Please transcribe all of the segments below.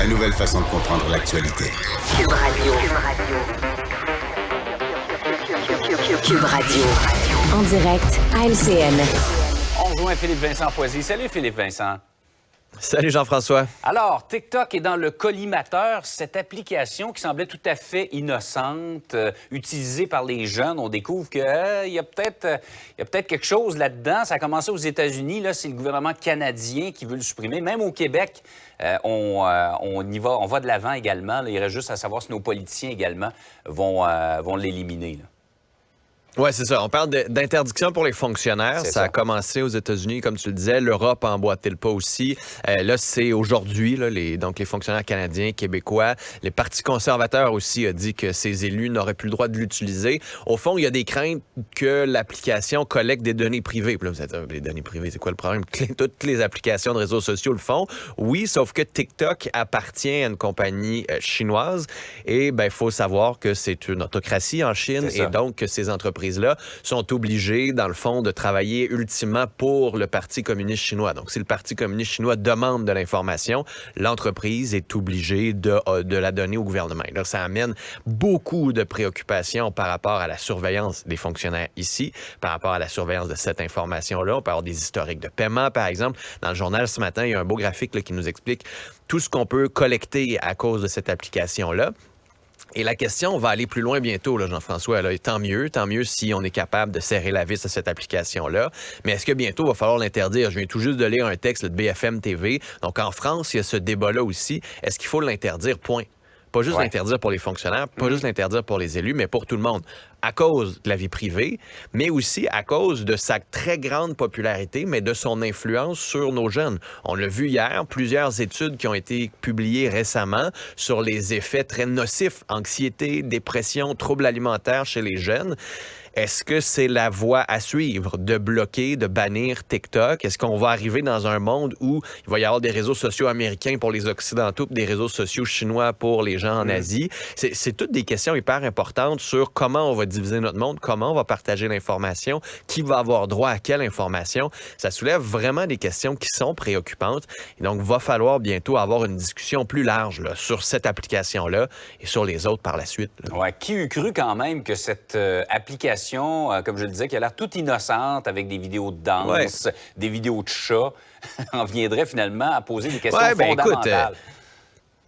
la nouvelle façon de comprendre l'actualité. Cube Radio. Cube Radio. En direct à LCN. On rejoint Philippe Vincent Foisy. Salut Philippe Vincent. Salut Jean-François. Alors, TikTok est dans le collimateur, cette application qui semblait tout à fait innocente, utilisée par les jeunes. On découvre qu'il y a peut-être quelque chose là-dedans. Ça a commencé aux États-Unis. Là, c'est le gouvernement canadien qui veut le supprimer. Même au Québec, on va de l'avant également. Là, il reste juste à savoir si nos politiciens également vont l'éliminer. Là. Oui, c'est ça. On parle d'interdiction pour les fonctionnaires. Ça a commencé aux États-Unis, comme tu le disais. L'Europe a emboîté le pas aussi. Là, c'est aujourd'hui, là, les fonctionnaires canadiens, québécois. Les partis conservateurs aussi ont dit que ces élus n'auraient plus le droit de l'utiliser. Au fond, il y a des craintes que l'application collecte des données privées. Puis là, vous allez dire, les données privées, c'est quoi le problème? Toutes les applications de réseaux sociaux le font. Oui, sauf que TikTok appartient à une compagnie chinoise. Et il faut savoir que c'est une autocratie en Chine et donc que ces entreprises là sont obligés, dans le fond, de travailler ultimement pour le Parti communiste chinois. Donc, si le Parti communiste chinois demande de l'information, l'entreprise est obligée de la donner au gouvernement. Et là, ça amène beaucoup de préoccupations par rapport à la surveillance des fonctionnaires ici, par rapport à la surveillance de cette information-là. On peut avoir des historiques de paiement, par exemple. Dans le journal ce matin, il y a un beau graphique là, qui nous explique tout ce qu'on peut collecter à cause de cette application-là. Et la question va aller plus loin bientôt, là, Jean-François. Là. Et tant mieux si on est capable de serrer la vis à cette application-là. Mais est-ce que bientôt, il va falloir l'interdire? Je viens tout juste de lire un texte là, de BFM TV. Donc, en France, il y a ce débat-là aussi. Est-ce qu'il faut l'interdire? Point. Pas juste l'interdire pour les fonctionnaires, pas juste l'interdire pour les élus, mais pour tout le monde. À cause de la vie privée, mais aussi à cause de sa très grande popularité, mais de son influence sur nos jeunes. On l'a vu hier, plusieurs études qui ont été publiées récemment sur les effets très nocifs, anxiété, dépression, troubles alimentaires chez les jeunes. Est-ce que c'est la voie à suivre de bloquer, de bannir TikTok? Est-ce qu'on va arriver dans un monde où il va y avoir des réseaux sociaux américains pour les Occidentaux et des réseaux sociaux chinois pour les gens en Asie? C'est toutes des questions hyper importantes sur comment on va diviser notre monde, comment on va partager l'information, qui va avoir droit à quelle information. Ça soulève vraiment des questions qui sont préoccupantes. Et donc, il va falloir bientôt avoir une discussion plus large là, sur cette application-là et sur les autres par la suite. Ouais, qui eût cru quand même que cette application, comme je le disais, qui a l'air toute innocente avec des vidéos de danse, des vidéos de chats, en viendrait finalement à poser des questions fondamentales.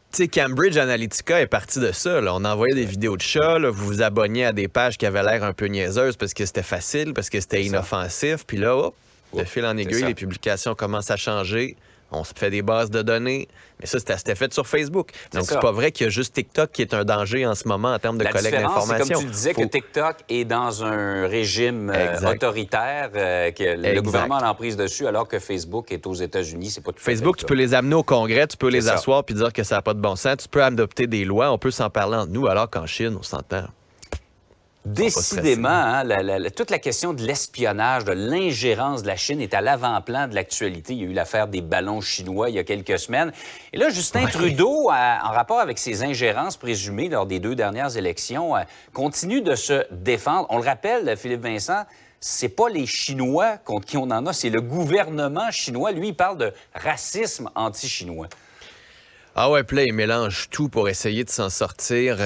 Tu sais, Cambridge Analytica est parti de ça. Là. On envoyait des vidéos de chats, là, vous vous abonniez à des pages qui avaient l'air un peu niaiseuses parce que c'était facile, parce que c'était inoffensif. Puis là, de fil en aiguille, les publications commencent à changer. On se fait des bases de données. Mais ça, c'était fait sur Facebook. Donc, c'est pas vrai qu'il y a juste TikTok qui est un danger en ce moment en termes de collecte d'informations. C'est comme tu disais que TikTok est dans un régime autoritaire, que le gouvernement a l'emprise dessus, alors que Facebook est aux États-Unis. C'est pas tout Facebook, tu peux les amener au Congrès, tu peux les asseoir puis dire que ça n'a pas de bon sens. Tu peux adopter des lois, on peut s'en parler entre nous, alors qu'en Chine, on s'entend. Décidément, hein, toute la question de l'espionnage, de l'ingérence de la Chine est à l'avant-plan de l'actualité. Il y a eu l'affaire des ballons chinois il y a quelques semaines. Et là, Justin Trudeau, en rapport avec ces ingérences présumées lors des 2 dernières élections, continue de se défendre. On le rappelle, Philippe Vincent, c'est pas les Chinois contre qui on en a, c'est le gouvernement chinois. Lui, il parle de racisme anti-chinois. Ah ouais, puis là, il mélange tout pour essayer de s'en sortir.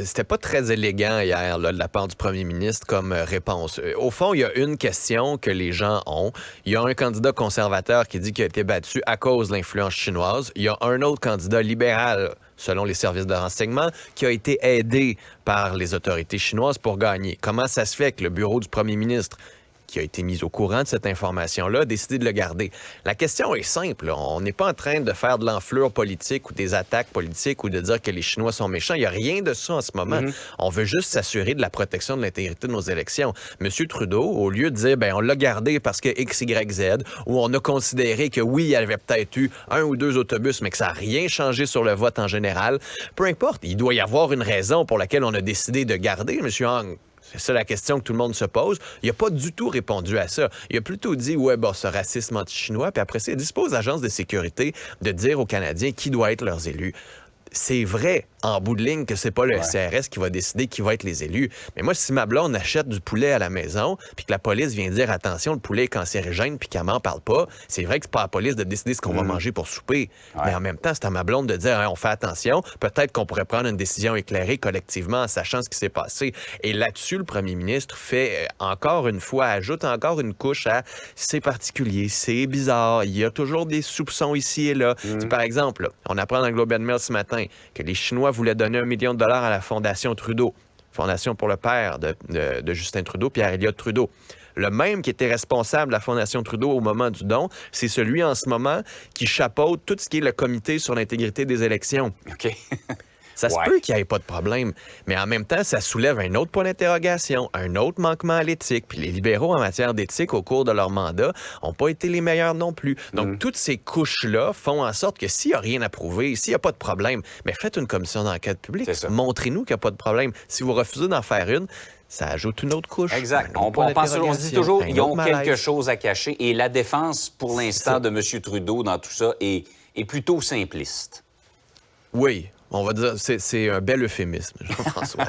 C'était pas très élégant hier là, de la part du premier ministre comme réponse. Au fond, il y a une question que les gens ont. Il y a un candidat conservateur qui dit qu'il a été battu à cause de l'influence chinoise. Il y a un autre candidat libéral, selon les services de renseignement, qui a été aidé par les autorités chinoises pour gagner. Comment ça se fait que le bureau du premier ministre, qui a été mis au courant de cette information-là, a décidé de le garder? La question est simple. Là. On n'est pas en train de faire de l'enflure politique ou des attaques politiques ou de dire que les Chinois sont méchants. Il n'y a rien de ça en ce moment. On veut juste s'assurer de la protection de l'intégrité de nos élections. M. Trudeau, au lieu de dire on l'a gardé parce que X, Y, Z, ou on a considéré que oui, il y avait peut-être eu 1 ou 2 autobus, mais que ça n'a rien changé sur le vote en général, peu importe, il doit y avoir une raison pour laquelle on a décidé de garder M. Hong. C'est ça la question que tout le monde se pose. Il n'a pas du tout répondu à ça. Il a plutôt dit, ce racisme anti-chinois, puis après ça, il dispose aux agences de sécurité de dire aux Canadiens qui doit être leurs élus. c'est vrai, en bout de ligne, que c'est pas le SCRS qui va décider qui va être les élus. Mais moi, si ma blonde achète du poulet à la maison, puis que la police vient dire, attention, le poulet est cancérigène, puis qu'elle m'en parle pas, c'est vrai que c'est pas à la police de décider ce qu'on va manger pour souper. Mais en même temps, c'est à ma blonde de dire, on fait attention, peut-être qu'on pourrait prendre une décision éclairée collectivement en sachant ce qui s'est passé. Et là-dessus, le premier ministre fait encore une fois, ajoute encore une couche à c'est particulier, c'est bizarre, il y a toujours des soupçons ici et là. Par exemple, on apprend dans le Globe and Mail ce matin que les Chinois voulaient donner $1 million à la Fondation Trudeau, fondation pour le père de Justin Trudeau, Pierre Elliott Trudeau. Le même qui était responsable de la Fondation Trudeau au moment du don, c'est celui en ce moment qui chapeaute tout ce qui est le comité sur l'intégrité des élections. OK. Ça se peut qu'il n'y ait pas de problème, mais en même temps, ça soulève un autre point d'interrogation, un autre manquement à l'éthique. Puis les libéraux, en matière d'éthique, au cours de leur mandat, n'ont pas été les meilleurs non plus. Donc, toutes ces couches-là font en sorte que s'il n'y a rien à prouver, s'il n'y a pas de problème, mais faites une commission d'enquête publique. Montrez-nous qu'il n'y a pas de problème. Si vous refusez d'en faire une, ça ajoute une autre couche. Exact. On se dit toujours qu'ils ont quelque chose à cacher. Et la défense, pour l'instant, de M. Trudeau dans tout ça est plutôt simpliste. Oui. On va dire, c'est un bel euphémisme, Jean-François.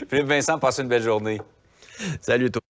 Philippe Vincent, passez une belle journée. Salut, toi.